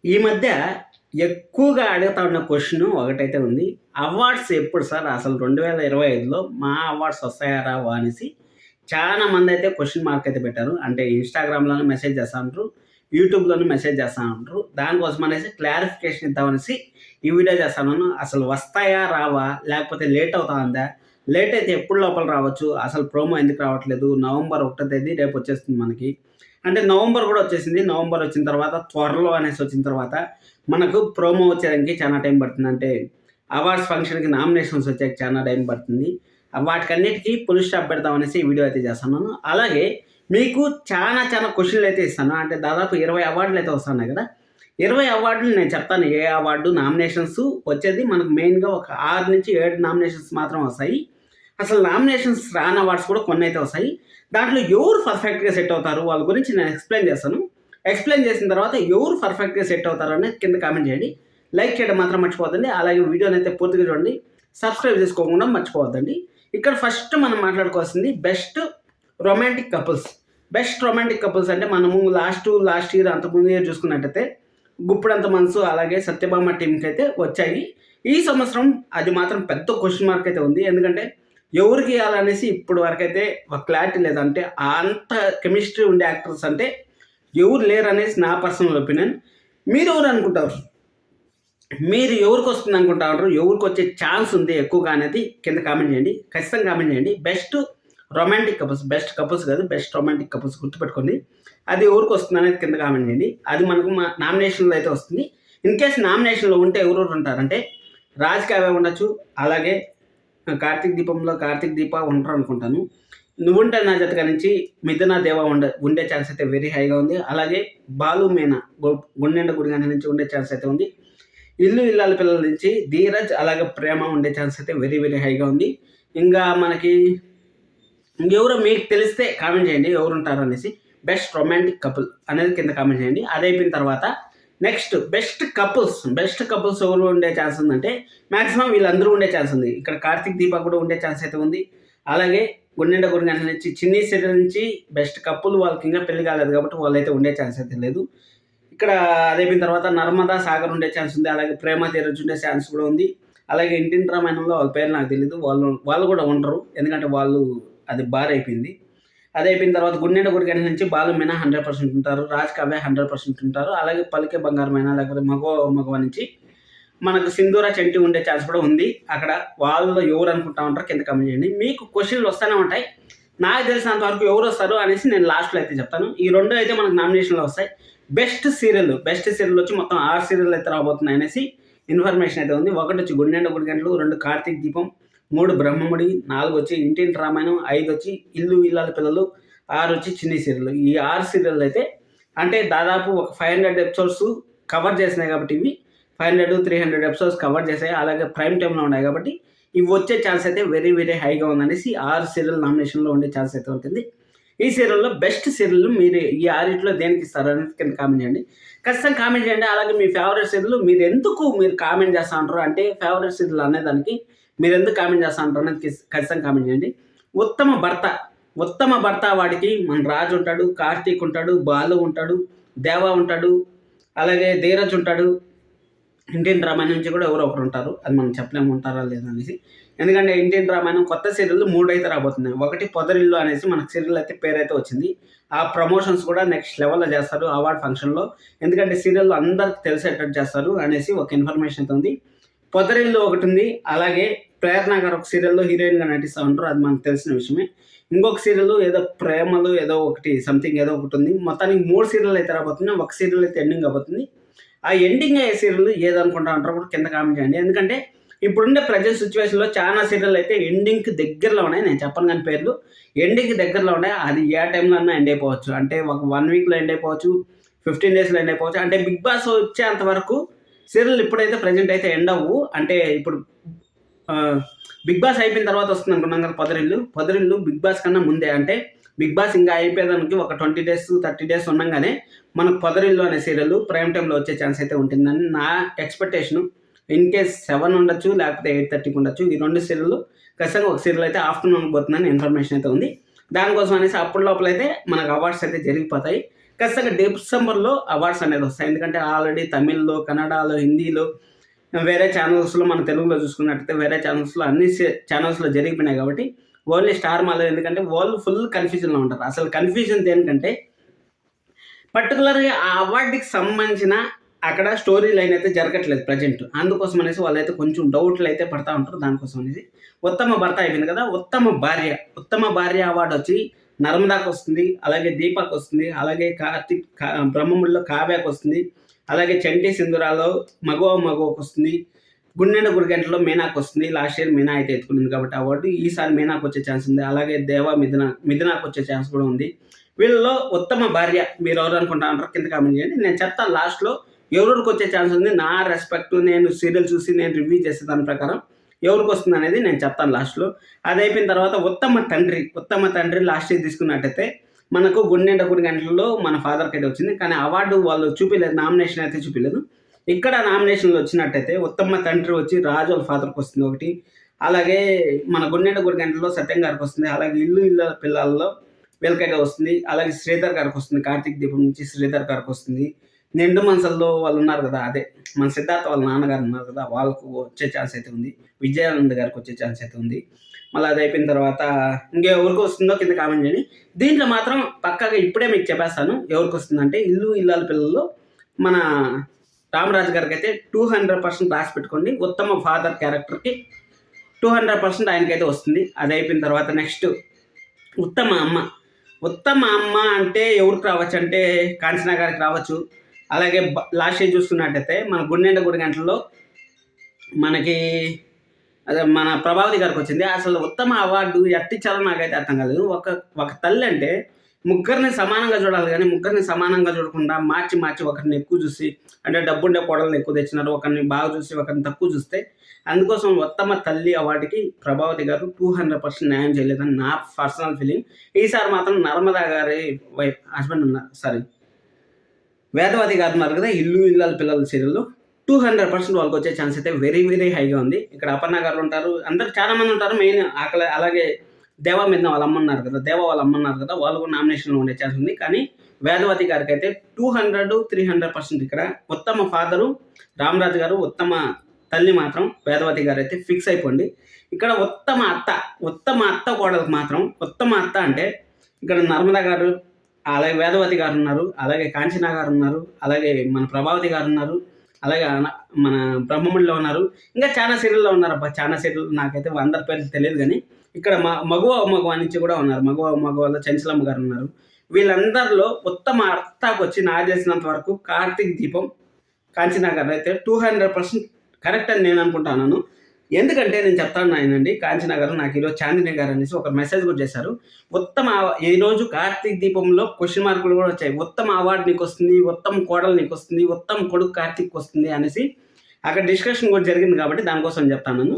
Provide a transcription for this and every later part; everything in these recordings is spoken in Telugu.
ఈ మధ్య ఎక్కువగా అడుగుతా ఉన్న క్వశ్చన్ ఒకటైతే ఉంది. అవార్డ్స్ ఎప్పుడు సార్? అసలు 2025లో మా అవార్డ్స్ వస్తాయా రావా అనేసి చాలా మందైతే క్వశ్చన్ మార్క్ అయితే పెట్టారు. అంటే ఇన్‌స్టాగ్రామ్‌లోనే మెసేజ్ చేస్తా ఉంటారు. యూట్యూబ్‌లోను మెసేజ్ చేస్తా ఉంటారు. దానికోసం అనేసి క్లారిఫికేషన్ ఇద్దామనేసి ఈ వీడియో చేస్తున్నాను. అసలు వస్తాయా రావా? లేకపోతే లేట్ అవుతా ఉందా? లేట్ అయితే ఎప్పుడు లోపల రావచ్చు? అసలు ప్రోమో ఎందుకు రావట్లేదు? నవంబర్ 1వ తేదీ రేపు వచ్చేస్తుంది మనకి. అంటే నవంబర్ కూడా వచ్చేసింది. నవంబర్ వచ్చిన తర్వాత త్వరలో అనేసి వచ్చిన తర్వాత మనకు ప్రోమో వచ్చేదానికి చాలా టైం పడుతుంది. అంటే అవార్డ్స్ ఫంక్షన్‌కి నామినేషన్స్ వచ్చేకి చాలా టైం పడుతుంది. వాటికన్నిటికి ఫుల్ స్టాప్ పెడదాం అనేసి ఈ వీడియో అయితే చేస్తున్నాను. అలాగే మీకు చాలా క్వెషన్‌లు అయితే ఇస్తాను. అంటే దాదాపు 20 అవార్డులు అయితే వస్తున్నాయి కదా! 20 అవార్డులు నేను చెప్తాను. ఏ అవార్డు నామినేషన్స్ వచ్చేది మనకు మెయిన్‌గా ఒక 6-7 నామినేషన్స్ మాత్రం వస్తాయి. అసలు నామినేషన్స్ రాని అవార్డ్స్ కూడా కొన్ని అయితే వస్తాయి. దాంట్లో ఎవరు పర్ఫెక్ట్‌గా సెట్ అవుతారు వాళ్ళ గురించి నేను ఎక్స్‌ప్లెయిన్ చేస్తాను. ఎక్స్‌ప్లెయిన్ చేసిన తర్వాత ఎవరు పర్ఫెక్ట్‌గా సెట్ అవుతారు అనేది కింద కామెంట్ చేయండి. లైక్ చేయడం మాత్రం మర్చిపోవద్దండి. అలాగే వీడియోని అయితే పూర్తిగా చూడండి. సబ్స్క్రైబ్ చేసుకోకుండా మర్చిపోవద్దండి. ఇక్కడ ఫస్ట్ మనం మాట్లాడుకోవాల్సింది best romantic couples. Best romantic couples అంటే మనము లాస్ట్ ఇయర్ అంతకుముందు ఇయర్ చూసుకున్నట్టయితే గుప్పుడంత మనసు అలాగే సత్యభామ టీమ్‌కి అయితే వచ్చాయి. ఈ సంవత్సరం అది మాత్రం పెద్ద క్వెషన్ మార్క్ అయితే ఉంది. ఎందుకంటే ఎవరికి ఇవ్వాలనేసి ఇప్పుడు వరకైతే ఒక క్లారిటీ లేదు. అంటే అంత కెమిస్ట్రీ ఉండే యాక్టర్స్ అంటే ఎవరు లేరు అనేసి నా పర్సనల్ ఒపీనియన్. మీరు ఎవరు అనుకుంటారు? మీరు ఎవరికి వస్తుంది అనుకుంటారు? ఎవరికి వచ్చే ఛాన్స్ ఉంది ఎక్కువగా అనేది కింద కామెంట్ చేయండి. ఖచ్చితంగా కామెంట్ చేయండి. Best romantic couples, best couples కాదు, బెస్ట్ రొమాంటిక్ కపుల్స్ గుర్తుపెట్టుకోండి. అది ఎవరికి వస్తుంది అనేది కింద కామెంట్ చేయండి. అది మనకు మా నామినేషన్లో అయితే వస్తుంది. ఇన్ కేస్ నామినేషన్లో ఉంటే ఎవరెవరు ఉంటారంటే రాజ్ కావ్య ఉండొచ్చు, అలాగే కార్తీక్ దీప ఉంటారు అనుకుంటాను. నువ్వుంటే నా జతగా నుంచి మిథున దేవ ఉండే ఛాన్స్ అయితే వెరీ హైగా ఉంది. అలాగే బాలు మీనా గుండెండ గుడిగాని నుంచి ఉండే ఛాన్స్ అయితే ఉంది. ఇల్లు ఇల్లాల పిల్లల నుంచి ధీరజ్ అలాగే ప్రేమ ఉండే ఛాన్స్ అయితే వెరీ హైగా ఉంది. ఇంకా మనకి ఇంకెవరో మీకు తెలిస్తే కామెంట్ చేయండి ఎవరు ఉంటారు అనేసి. బెస్ట్ రొమాంటిక్ కపుల్ అనేది కింద కామెంట్ చేయండి. అది అయిపోయిన తర్వాత నెక్స్ట్ బెస్ట్ కపుల్స్ ఎవరు ఉండే ఛాన్స్ ఉందంటే మ్యాక్సిమం వీళ్ళందరూ ఉండే ఛాన్స్ ఉంది. ఇక్కడ కార్తీక్ దీప కూడా ఉండే ఛాన్స్ అయితే ఉంది. అలాగే గుండెండ గుడిగంటల నుంచి చిన్ని సీరియల్ నుంచి బెస్ట్ కపుల్ వాళ్ళకి ఇంకా పెళ్లి కాలేదు కాబట్టి వాళ్ళైతే ఉండే ఛాన్స్ అయితే లేదు. ఇక్కడ అదైపోయిన తర్వాత నర్మదా సాగర్ ఉండే ఛాన్స్ ఉంది. అలాగే ప్రేమ ధీరజ్ ఉండే ఛాన్స్ కూడా ఉంది. అలాగే ఇంటింటి రామాయణంలో వాళ్ళ పేరు నాకు తెలియదు. వాళ్ళు కూడా ఉండరు. ఎందుకంటే వాళ్ళు అది బార్ అయిపోయింది. అది అయిపోయిన తర్వాత గుండెండ గుడిగంట నుంచి బాలు మీనా 100% ఉంటారు. రాజ్ కావ్య 100% ఉంటారు. అలాగే పలికే బంగారమైనా లేకపోతే మగవ నుంచి మనకు సింధూర చంటి ఉండే ఛాన్స్ కూడా ఉంది. అక్కడ వాళ్ళు ఎవరు అనుకుంటా ఉంటారు కింద కమెంట్ చేయండి. మీకు క్వశ్చన్లు వస్తూనే ఉంటాయి. నాకు తెలిసినంత వరకు ఎవరు వస్తారు అనేసి నేను లాస్ట్లో అయితే చెప్తాను. ఈ రెండు అయితే మనకు నామినేషన్లో వస్తాయి. బెస్ట్ సీరియల్ వచ్చి మొత్తం 6 సీరియల్ అయితే రాబోతున్నాయి అనేసి ఇన్ఫర్మేషన్ అయితే ఉంది. ఒకటి వచ్చి గుండెండ గుడిగంటలు, 2 కార్తీక్ దీపం, 3 బ్రహ్మముడి, 4 వచ్చి ఇంటింటి రామాయణం, 5 వచ్చి ఇల్లు ఇల్లాల పిల్లలు, 6 వచ్చి చిన్ని సీరియల్. ఈ 6 సీరియల్ అయితే అంటే దాదాపు ఒక 500 ఎపిసోడ్స్ కవర్ చేసినాయి కాబట్టి ఇవి 500-300 ఎపిసోడ్స్ కవర్ చేసాయి. అలాగే ప్రైమ్ టైంలో ఉన్నాయి కాబట్టి ఇవి వచ్చే ఛాన్స్ అయితే వెరీ హైగా ఉందనేసి 6 సీరియల్ నామినేషన్లో ఉండే ఛాన్స్ అయితే ఉంటుంది. ఈ సీరియల్లో బెస్ట్ సీరియల్ మీరు ఈ 6 దేనికి ఇస్తారు అనేది కింద కామెంట్ చేయండి. ఖచ్చితంగా కామెంట్ చేయండి. అలాగే మీ ఫేవరెట్ సీరియల్ మీరు కామెంట్ చేస్తూ ఉంటారు అంటే ఫేవరెట్ సీరియల్ అనేదానికి మీరు ఎందుకు కామెంట్ చేస్తూ ఉంటారు అనేది ఖచ్చితంగా కామెంట్ చేయండి. ఉత్తమ భర్త వాడికి మన రాజు ఉంటాడు, కార్తీక్ ఉంటాడు, బాలు ఉంటాడు, దేవా ఉంటాడు, అలాగే ధీరజ్ ఉంటాడు. ఇంటింటి రామాయణం నుంచి కూడా ఎవరో ఒకరు ఉంటారు. అది మనం చెప్పలేము ఉంటారా లేదా అనేసి. ఎందుకంటే ఇంటింటి రామాయణం కొత్త సీరియల్ 3 అయితే రాబోతున్నాయి. ఒకటి పొదరిల్లు అనేసి మనకు సీరియల్ అయితే పేరైతే వచ్చింది. ఆ ప్రమోషన్స్ కూడా నెక్స్ట్ లెవెల్లో చేస్తారు అవార్డ్ ఫంక్షన్లో. ఎందుకంటే సీరియల్ అందరికి తెలిసేటట్టు చేస్తారు అనేసి ఒక ఇన్ఫర్మేషన్ అయితే ఉంది. పొదరిల్లు ఒకటి ఉంది. అలాగే ప్రేరణ గారు ఒక సీరియల్లో హీరోయిన్గా నటిస్తూ ఉంటారు. అది మనకు తెలిసిన విషయమే. ఇంకొక సీరియల్ ఏదో ప్రేమలు ఏదో ఒకటి సంథింగ్ ఏదో ఒకటి ఉంది. మొత్తానికి 3 సీరియల్ అయితే రాబోతున్నాయి. ఒక సీరియల్ అయితే ఎండింగ్ అవుతుంది. ఆ ఎండింగ్ అయ్యే సీరియల్ ఏదనుకుంటా అంటారో కూడా కింద కామెంట్ చేయండి. ఎందుకంటే ఇప్పుడుండే ప్రజెంట్ సిచ్యువేషన్లో చాలా సీరియల్ అయితే ఎండింగ్కి దగ్గరలో ఉన్నాయి. నేను చెప్పను కానీ పేర్లు ఎండింగ్కి దగ్గరలో ఉన్నాయి. అది ఏ టైంలో అన్నా ఎండ్ అయిపోవచ్చు. అంటే ఒక 1 వీక్లో ఎండ్ అయిపోవచ్చు, 15 డేస్లో ఎండ్ అయిపోవచ్చు. అంటే బిగ్ బాస్ వచ్చేంత వరకు సీరియల్ ఇప్పుడైతే ప్రజెంట్ అయితే ఎండ్ అవ్వు. అంటే ఇప్పుడు బిగ్ బాస్ అయిపోయిన తర్వాత వస్తుంది అనుకున్నాం కదా పొదరిల్లు బిగ్ బాస్ కన్నా ముందే. అంటే బిగ్ బాస్ ఇంకా అయిపోయేదానికి ఒక 20 డేస్ 30 డేస్ ఉండగానే మనకు పొదరిల్లు అనే సీరియల్ ప్రైమ్ టైంలో వచ్చే ఛాన్స్ అయితే ఉంటుందని నా ఎక్స్పెక్టేషను. ఇన్ కేస్ 7 ఉండొచ్చు లేకపోతే 8:30కి ఉండొచ్చు. ఈ 2 సీరియల్ ఖచ్చితంగా ఒక సీరియల్ అయితే ఆఫ్టర్నూన్ పోతుందని ఇన్ఫర్మేషన్ అయితే ఉంది. దానికోసం అనేసి అప్పటి లోపలైతే మనకు అవార్డ్స్ అయితే జరిగిపోతాయి. ఖచ్చితంగా డిసెంబర్లో అవార్డ్స్ అనేది వస్తాయి. ఎందుకంటే ఆల్రెడీ తమిళ్లో, కన్నడలో, హిందీలో, వేరే ఛానల్స్లో, మన తెలుగులో చూసుకున్నట్టయితే వేరే ఛానల్స్లో అన్ని ఛానల్స్లో జరిగిపోయినాయి కాబట్టి ఓన్లీ స్టార్ మాలో, ఎందుకంటే వాళ్ళు ఫుల్ కన్ఫ్యూజన్లో ఉంటారు. అసలు కన్ఫ్యూజన్ దేనికంటే పర్టికులర్గా ఆ అవార్డుకి సంబంధించిన అక్కడ స్టోరీ లైన్ అయితే జరగట్లేదు ప్రజెంట్. అందుకోసం అనేసి వాళ్ళైతే కొంచెం డౌట్లు అయితే పడతా ఉంటారు. దానికోసం అనేసి ఉత్తమ భర్త అయిపోయింది కదా, ఉత్తమ భార్య అవార్డు వచ్చి నర్మదాకు వస్తుంది, అలాగే దీపక్ వస్తుంది, అలాగే కార్తిక్ బ్రహ్మముడిలో కావ్యకు వస్తుంది, అలాగే చంటి సింధురాలో మగోకి వస్తుంది, గుండెండ గురిగంటలో మీనాకు వస్తుంది. లాస్ట్ ఇయర్ మీనా అయితే ఎత్తుకుంది కాబట్టి అవార్డు, ఈసారి మీనాకు వచ్చే ఛాన్స్ ఉంది. అలాగే మిథునాకు వచ్చే ఛాన్స్ కూడా ఉంది. వీళ్ళలో ఉత్తమ భార్య మీరు ఎవరు అనుకుంటా అంటారు కింద కామెంట్ చేయండి. నేను చెప్తాను లాస్ట్లో ఎవరికి వచ్చే ఛాన్స్ ఉంది. నా రెస్పెక్ట్, నేను సీరియల్ చూసి నేను రివ్యూ చేసే దాని ప్రకారం ఎవరికి వస్తుంది అనేది నేను చెప్తాను లాస్ట్లో. అది అయిపోయిన తర్వాత ఉత్తమ తండ్రి లాస్ట్ ఇయర్ తీసుకున్నట్టయితే మనకు గుండెండ గుడి గంటలలో మన ఫాదర్కి అయితే వచ్చింది. కానీ అవార్డు వాళ్ళు చూపించలేదు, నామినేషన్ అయితే చూపించలేదు. ఇక్కడ నామినేషన్లు వచ్చినట్టయితే ఉత్తమ తండ్రి వచ్చి రాజు వాళ్ళ ఫాదర్కి వస్తుంది ఒకటి, అలాగే మన గుండెండ గుడి గంటలలో సత్యం గారికి వస్తుంది, అలాగే ఇల్లు పిల్లల్లో వీళ్ళకైతే వస్తుంది, అలాగే శ్రీధర్ గారికి వస్తుంది, కార్తీక్ దీపం నుంచి శ్రీధర్ గారికి వస్తుంది. నిండు మనసుల్లో వాళ్ళు ఉన్నారు కదా, అదే మన సిద్ధార్థ వాళ్ళ నాన్నగారు ఉన్నారు కదా, వాళ్ళకు వచ్చే ఛాన్స్ అయితే ఉంది. విజయానంద్ గారికి వచ్చే ఛాన్స్ అయితే ఉంది. మళ్ళీ అది అయిపోయిన తర్వాత ఇంకెవరికి వస్తుందో కింద కామెంట్ చేయండి. దీంట్లో మాత్రం పక్కాగా ఇప్పుడే మీకు చెప్పేస్తాను ఎవరికి వస్తుందంటే ఇల్లాల పిల్లల్లో మన రామరాజు గారికి అయితే 200% రాసి పెట్టుకోండి. ఉత్తమ ఫాదర్ క్యారెక్టర్కి 200% ఆయనకైతే వస్తుంది. అది అయిపోయిన తర్వాత నెక్స్ట్ ఉత్తమ అమ్మ అంటే ఎవరికి రావచ్చు అంటే కాంచనా గారికి రావచ్చు. అలాగే లాస్ట్ ఇయర్ చూసుకున్నట్టయితే మన గుండెండ గుడి గంటల్లో మనకి అదే మన ప్రభావతి గారికి వచ్చింది. అసలు ఉత్తమ అవార్డు ఎట్టిచ్చారో నాకైతే అర్థం కాలేదు. ఒక తల్లి అంటే ముగ్గురిని సమానంగా చూడాలి, కానీ ముగ్గురిని సమానంగా చూడకుండా మార్చి ఒకరిని ఎక్కువ చూసి, అంటే డబ్బుండే కోడలను ఎక్కువ తెచ్చినారు, ఒకరిని బాగా చూసి ఒకరిని తక్కువ చూస్తే, అందుకోసం ఉత్తమ తల్లి అవార్డుకి ప్రభావతి గారు 200% న్యాయం చేయలేదని నా పర్సనల్ ఫీలింగ్. ఈసారి మాత్రం నర్మదా గారి హస్బెండ్ ఉన్నారు, వేదవతి గారు ఉన్నారు కదా, ఇల్లాల పిల్లల సీరియల్లో 200% వాళ్ళకి వచ్చే ఛాన్స్ అయితే వెరీ వెరీ హైగా ఉంది. ఇక్కడ అపర్ణ గారు ఉంటారు, అందరు చాలా మంది ఉంటారు. మెయిన్ అలాగే దేవా మీద వాళ్ళ అమ్మ ఉన్నారు కదా, వాళ్ళు కూడా నామినేషన్లో ఉండే ఛాన్స్ ఉంది. కానీ వేదవతి గారికి అయితే 200-300% ఇక్కడ ఉత్తమ ఫాదరు రామరాజు గారు, ఉత్తమ తల్లి మాత్రం వేదవతి గారు అయితే ఫిక్స్ అయిపోండి. ఇక్కడ ఉత్తమ అత్త కోడలకు మాత్రం ఉత్తమ అత్త అంటే ఇక్కడ నర్మదా గారు, అలాగే వేదవతి గారు ఉన్నారు, అలాగే కాంచనా గారు ఉన్నారు, అలాగే మన ప్రభావతి గారు ఉన్నారు, అలాగే మన బ్రహ్మముడిలో ఉన్నారు, ఇంకా చాలా సీరియల్లో ఉన్నారు. చాలా సీరియల్ నాకైతే అందరి పేర్లు తెలియదు. కానీ ఇక్కడ మగువ నుంచి కూడా ఉన్నారు. మగువలో చంచలమ్మ గారు ఉన్నారు. వీళ్ళందరిలో ఉత్తమ అర్థకు వచ్చి నాకు తెలిసినంత వరకు కార్తీక్ దీపం, కాంచనా గారు అయితే 200% కరెక్ట్ అని నేను అనుకుంటున్నాను. ఎందుకంటే నేను చెప్తాను ఆయనండి, కాంచనా గారు నాకు ఈరోజు చాందిని గారు అనేసి ఒక మెసేజ్ కూడా చేశారు. ఈరోజు కార్తీక్ దీపంలో క్వశ్చన్ మార్కులు కూడా వచ్చాయి. ఉత్తమ అవార్డు నీకు వస్తుంది, ఉత్తమ కోడలు నీకు వస్తుంది, ఉత్తమ కొడుకు కార్తీక్ వస్తుంది అనేసి అక్కడ డిస్కషన్ కూడా జరిగింది. కాబట్టి దానికోసం చెప్తాను.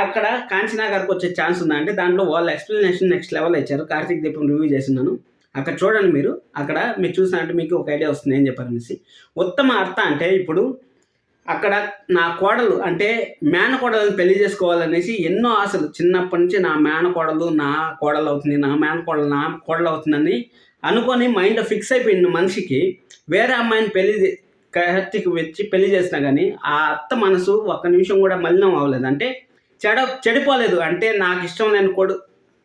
అక్కడ కాంచనా గారికి వచ్చే ఛాన్స్ ఉందంటే దాంట్లో వాళ్ళ ఎక్స్ప్లెనేషన్ నెక్స్ట్ లెవెల్ ఇచ్చారు. కార్తీక్ దీపం రివ్యూ చేసినాను, అక్కడ చూడండి మీరు. అక్కడ మీరు చూసినట్టు మీకు ఒక ఐడియా వస్తుంది ఏం చెప్పారు అనేసి. ఉత్తమ అర్థ అంటే ఇప్పుడు అక్కడ నా కోడలు అంటే మేనకోడలను పెళ్లి చేసుకోవాలనేసి ఎన్నో ఆశలు, చిన్నప్పటి నుంచి నా మేనకోడలు నా కోడలు అవుతుంది, నా మేనకోడలు నా కోడలు అవుతుందని అనుకొని మైండ్ ఫిక్స్ అయిపోయిన మనిషికి వేరే అమ్మాయిని కార్తీక్ వచ్చి పెళ్లి చేసినా కానీ ఆ అత్త మనసు ఒక్క నిమిషం కూడా మలినం అవ్వలేదు, అంటే చెడిపోలేదు. అంటే నాకు ఇష్టం లేని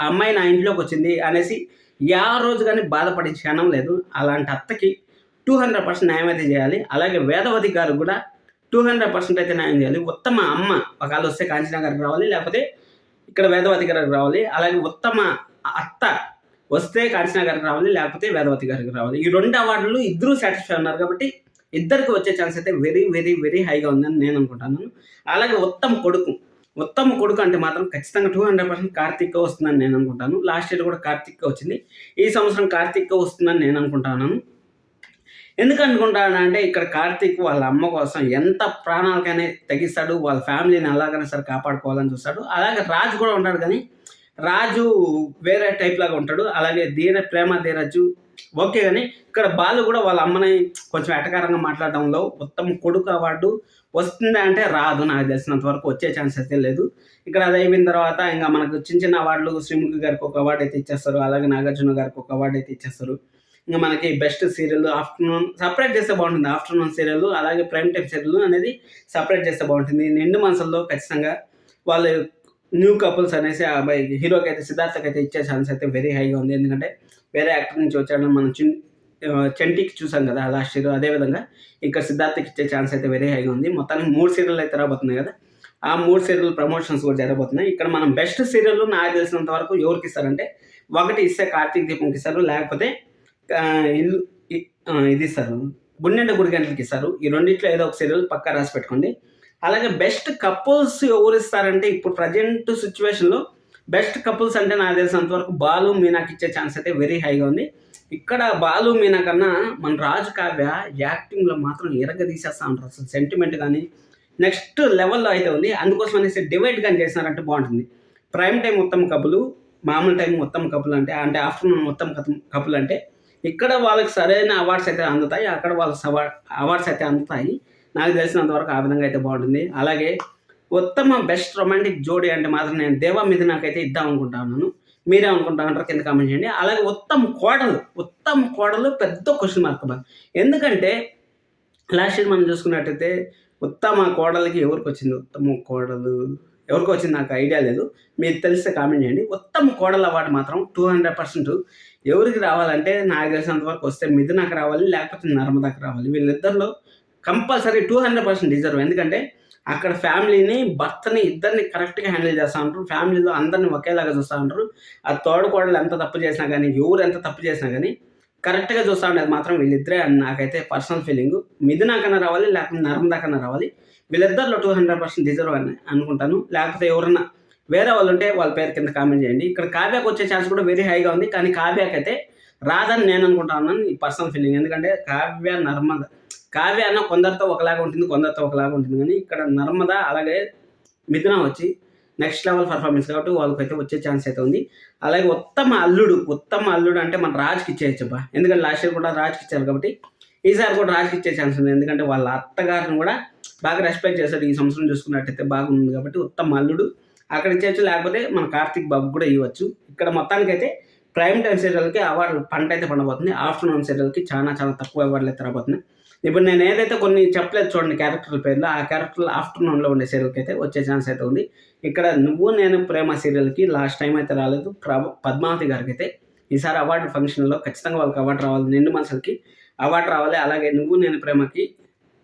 అమ్మాయి నా ఇంట్లోకి వచ్చింది అనేసి రోజు కానీ బాధపడే క్షణం లేదు. అలాంటి అత్తకి 200% న్యాయం అయితే చేయాలి. అలాగే వేదవతి గారు కూడా 200% అయితే న్యాయం చేయాలి. ఉత్తమ అమ్మ ఒకవేళ వస్తే కాంచనా గారికి రావాలి, లేకపోతే ఇక్కడ వేదవతి గారికి రావాలి. అలాగే ఉత్తమ అత్త వస్తే కాంచనా గారికి రావాలి, లేకపోతే వేదవతి గారికి రావాలి. ఈ 2 అవార్డులు ఇద్దరూ సాటిస్ఫై ఉన్నారు కాబట్టి ఇద్దరికి వచ్చే ఛాన్స్ అయితే వెరీ వెరీ వెరీ హైగా ఉందని నేను అనుకుంటాను. అలాగే ఉత్తమ కొడుకు అంటే మాత్రం ఖచ్చితంగా 200% కార్తీక్ వస్తుందని నేను అనుకుంటాను. లాస్ట్ ఇయర్ కూడా కార్తీక్ వచ్చింది, ఈ సంవత్సరం కార్తీక్ వస్తుందని నేను అనుకుంటున్నాను. ఎందుకు అనుకుంటానంటే ఇక్కడ కార్తీక్ వాళ్ళ అమ్మ కోసం ఎంత ప్రాణాలకైనా తెగిస్తాడు, వాళ్ళ ఫ్యామిలీని ఎలాగైనా సరే కాపాడుకోవాలని చూస్తాడు. అలాగే రాజు కూడా ఉంటాడు, కానీ రాజు వేరే టైప్ లాగా ఉంటాడు. అలాగే ధీరజు ఓకే. కానీ ఇక్కడ బాలు కూడా వాళ్ళ అమ్మని కొంచెం ఎటకారంగా మాట్లాడడంలో ఉత్తమ కొడుకు అవార్డు వస్తుందా అంటే రాదు, నాకు తెలిసినంత వరకు వచ్చే ఛాన్స్ అయితే లేదు. ఇక్కడ అది అయిపోయిన తర్వాత ఇంకా మనకు చిన్న అవార్డులు శ్రీముఖి గారికి ఒక అవార్డు అయితే ఇచ్చేస్తారు, అలాగే నాగార్జున గారికి ఒక అవార్డు అయితే ఇచ్చేస్తారు. ఇంకా మనకి బెస్ట్ సీరియల్ ఆఫ్టర్నూన్ సపరేట్ చేస్తే బాగుంటుంది. ఆఫ్టర్నూన్ సీరియల్ అలాగే ప్రైమ్ టైమ్ సీరియల్ అనేది సపరేట్ చేస్తే బాగుంటుంది. నిండు మనసుల్లో ఖచ్చితంగా వాళ్ళు న్యూ కపుల్స్ అనేసి ఆ అబ్బాయి హీరోకి అయితే సిద్ధార్థకి అయితే ఇచ్చే ఛాన్స్ అయితే వెరీ హైగా ఉంది. ఎందుకంటే వేరే యాక్టర్ నుంచి వచ్చాడని మనం చంటికి చూసాం కదా లాస్ట్ ఇయర్. అదేవిధంగా ఇక్కడ సిద్ధార్థకి ఇచ్చే ఛాన్స్ అయితే వెరీ హైగా ఉంది. మొత్తానికి 3 సీరియల్ అయితే రాబోతున్నాయి కదా, ఆ 3 సీరియల్ ప్రమోషన్స్ కూడా జరగబోతున్నాయి. ఇక్కడ మనం బెస్ట్ సీరియల్ నాకు తెలిసినంత వరకు ఎవరికి ఇస్తారంటే, ఒకటి ఇస్తే కార్తీక్ దీపంకి ఇస్తారు, లేకపోతే ఇల్లు ఇది ఇస్తారు, గుండెండ గుడిగంటలకి ఇస్తారు. ఈ రెండిట్లో ఏదో ఒక సీరియల్ పక్కా రాసి పెట్టుకోండి. అలాగే బెస్ట్ కపుల్స్ ఎవరు ఇస్తారంటే, ఇప్పుడు ప్రజెంట్ సిచ్యువేషన్లో బెస్ట్ కపుల్స్ అంటే నాకు తెలిసినంత వరకు బాలు మీనాకి ఇచ్చే ఛాన్స్ అయితే వెరీ హైగా ఉంది. ఇక్కడ బాలు మీనా కన్నా మన రాజు కావ్య యాక్టింగ్లో మాత్రం తీసేస్తా ఉంటారు. అసలు సెంటిమెంట్ కానీ నెక్స్ట్ లెవెల్లో అయితే ఉంది. అందుకోసం అనేసి డివైడ్ కానీ చేసినారంటే బాగుంటుంది. ప్రైమ్ టైం మొత్తం కపులు, మామూలు టైం మొత్తం కపులు అంటే ఆఫ్టర్నూన్ మొత్తం కపులు అంటే ఇక్కడ వాళ్ళకి సరైన అవార్డ్స్ అయితే అందుతాయి, అక్కడ వాళ్ళకి అవార్డ్స్ అయితే అందుతాయి. నాకు తెలిసినంత వరకు ఆ విధంగా అయితే బాగుంటుంది. అలాగే ఉత్తమ బెస్ట్ రొమాంటిక్ జోడీ అంటే మాత్రం నేను దేవా మీద నాకైతే ఇద్దాం అనుకుంటా ఉన్నాను. మీరే అనుకుంటా ఉంటారు కింద కామెంట్ చేయండి. అలాగే ఉత్తమ కోడలు పెద్ద క్వశ్చన్ మార్క్. ఎందుకంటే లాస్ట్ ఇయర్ మనం చూసుకున్నట్టయితే ఉత్తమ కోడలికి ఎవరికి వచ్చింది, ఉత్తమ కోడలు ఎవరికి వచ్చింది నాకు ఐడియా లేదు, మీరు తెలిస్తే కామెంట్ చేయండి. ఉత్తమ కోడల అవార్డు మాత్రం 200% ఎవరికి రావాలంటే నాకు తెలిసినంత వరకు వస్తే మిథునకు రావాలి, లేకపోతే నర్మదాకి రావాలి. వీళ్ళిద్దరిలో కంపల్సరీ 200% డిజర్వ్. ఎందుకంటే అక్కడ ఫ్యామిలీని, భర్తని, ఇద్దరిని కరెక్ట్గా హ్యాండిల్ చేస్తూ ఉంటారు. ఫ్యామిలీలో అందరినీ ఒకేలాగా చూస్తూ ఉంటారు. ఆ తోడు కోడలు ఎంత తప్పు చేసినా కానీ, ఎవరు ఎంత తప్పు చేసినా కానీ కరెక్ట్గా చూస్తూ ఉండేది మాత్రం వీళ్ళిద్దరే అని నాకైతే పర్సనల్ ఫీలింగ్. మిథున కన్నా రావాలి, లేకపోతే నర్మదా కన్నా రావాలి. వీళ్ళిద్దరిలో 200% డిజర్వ్ అని అనుకుంటాను. లేకపోతే ఎవరన్నా వేరే వాళ్ళు ఉంటే వాళ్ళ పేరు కింద కామెంట్ చేయండి. ఇక్కడ కావ్యకు వచ్చే ఛాన్స్ కూడా వెరీ హైగా ఉంది, కానీ కావ్యకి అయితే రాదని నేను అనుకుంటా ఉన్నాను, ఈ పర్సనల్ ఫీలింగ్. ఎందుకంటే కావ్య అన్న కొందరితో ఒకలాగా ఉంటుంది, కొందరితో ఒకలాగా ఉంటుంది. కానీ ఇక్కడ నర్మద అలాగే మిథున వచ్చి నెక్స్ట్ లెవెల్ పర్ఫార్మెన్స్ కాబట్టి వాళ్ళకైతే వచ్చే ఛాన్స్ అయితే ఉంది. అలాగే ఉత్తమ అల్లుడు అంటే మన రాజ్కి ఇచ్చేయచ్చబ్బా. ఎందుకంటే లాస్ట్ ఇయర్ కూడా రాజ్కి ఇచ్చారు కాబట్టి ఈసారి కూడా రాజ్కి ఇచ్చే ఛాన్స్ ఉంది. ఎందుకంటే వాళ్ళ అత్తగారిని కూడా బాగా రెస్పెక్ట్ చేశాడు. ఈ సంవత్సరం చూసుకున్నట్టయితే బాగుంది కాబట్టి ఉత్తమ అల్లుడు అక్కడ ఇచ్చేయచ్చు, లేకపోతే మన కార్తీక్ బాబు కూడా ఇవ్వచ్చు. ఇక్కడ మొత్తానికైతే ప్రైమ్ టైమ్ సీరియల్కి అవార్డు పంట అయితే పండబోతుంది. ఆఫ్టర్నూన్ సీరియల్కి చాలా తక్కువ అవార్డులు అయితే రాబోతున్నాయి. ఇప్పుడు నేను ఏదైతే కొన్ని చెప్పలేదు చూడండి క్యారెక్టర్ల పేర్లు, ఆ క్యారెక్టర్లు ఆఫ్టర్నూన్లో ఉండే సీరియల్కి అయితే వచ్చే ఛాన్స్ అయితే ఉంది. ఇక్కడ నువ్వు నేను ప్రేమ సీరియల్కి లాస్ట్ టైం అయితే రాలేదు, పద్మావతి గారికి అయితే ఈసారి అవార్డు ఫంక్షన్లో ఖచ్చితంగా వాళ్ళకి అవార్డు రావాలి, నిండు మనసులకి అవార్డు రావాలి. అలాగే నువ్వు నేను ప్రేమకి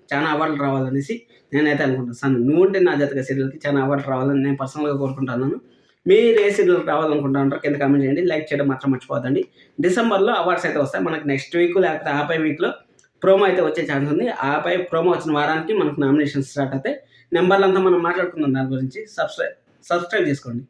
చాలా అవార్డులు రావాలనేసి నేనైతే అనుకుంటున్నాను. నువ్వుంటే నా జతగా సీరియల్కి చాలా అవార్డు రావాలని నేను పర్సనల్గా కోరుకుంటున్నాను. మీరు ఏ సీరియల్ రావాలనుకుంటున్నారో కింద కామెంట్ చేయండి. లైక్ చేయడం మాత్రం మర్చిపోద్దండి. డిసెంబర్లో అవార్డ్స్ అయితే వస్తాయి మనకి. నెక్స్ట్ వీక్ లేకపోతే ఆపై వీక్లో ప్రోమో అయితే వచ్చే ఛాన్స్ ఉంది. ఆపై ప్రోమో వచ్చిన వారానికి మనకు నామినేషన్స్ స్టార్ట్ అవుతాయి. నెంబర్లంతా మనం మాట్లాడుకుందాం దాని గురించి. సబ్స్క్రైబ్ చేసుకోండి.